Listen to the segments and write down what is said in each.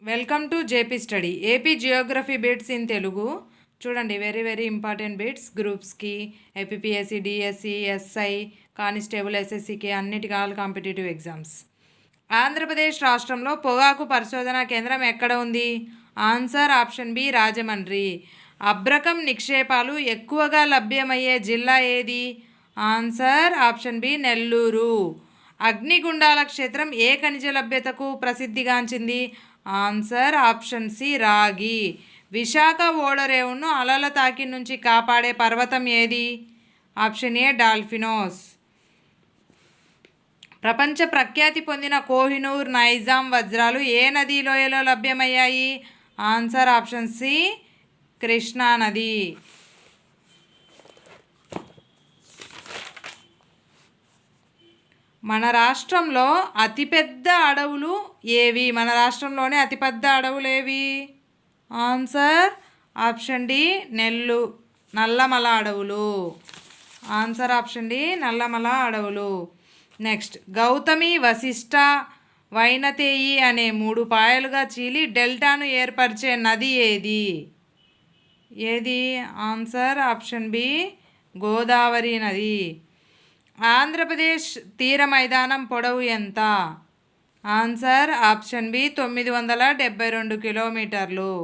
Welcome to JP study. AP geography bits in Telugu. చూడండి, very very important bits గ్రూప్స్కి, APSC, DSC, SI, constable, ఎస్ఎస్సికి, అన్నిటికీ all competitive exams. Andhra Pradesh రాష్ట్రంలో పొగాకు పరిశోధనా కేంద్రం ఎక్కడ ఉంది? Answer option B, Rajahmundry. అబ్రకం నిక్షేపాలు ఎక్కువగా లభ్యమయ్యే జిల్లా ఏది? Answer option B, Nellore. అగ్నిగుండాల క్షేత్రం ఏ ఖనిజ లభ్యతకు ప్రసిద్ధిగాంచింది? ఆన్సర్ ఆప్షన్ సి, రాగి. విశాఖ ఓడరేవును అలల తాకి నుంచి కాపాడే పర్వతం ఏది? Option A, Dolphin's Nose. ప్రపంచ ప్రఖ్యాతి పొందిన కోహినూర్, నైజాం వజ్రాలు ఏ నదీ లోయలో లభ్యమయ్యాయి? ఆన్సర్ ఆప్షన్ సి, కృష్ణా నది. మన రాష్ట్రంలో అతిపెద్ద అడవులు ఏవి? మన రాష్ట్రంలోనే అతిపెద్ద అడవులు ఏవి? ఆన్సర్ ఆప్షన్ డి, నల్లమల అడవులు. ఆన్సర్ ఆప్షన్ డి, నల్లమల అడవులు. నెక్స్ట్, గౌతమి, వశిష్ట, వైనతేయి అనే 3 పాయలుగా చీలి డెల్టాను ఏర్పరిచే నది ఏది? ఆన్సర్ ఆప్షన్ బి, గోదావరి నది. ఆంధ్రప్రదేశ్ తీర మైదానం పొడవు ఎంత? ఆన్సర్ ఆప్షన్ బి, 972 కిలోమీటర్లు.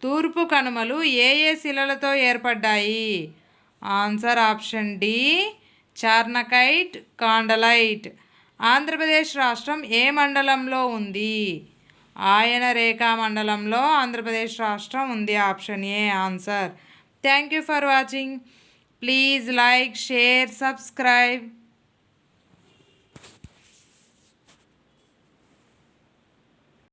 తూర్పు కనుమలు ఏ ఏ శిలలతో ఏర్పడ్డాయి? Answer option D, charnockite, khondalite. Andhra Pradesh రాష్ట్రం ఏ మండలంలో ఉంది? ఆయన రేఖా మండలంలో ఆంధ్రప్రదేశ్ రాష్ట్రం ఉంది. Option A answer. Thank you for watching. Please like, share, subscribe.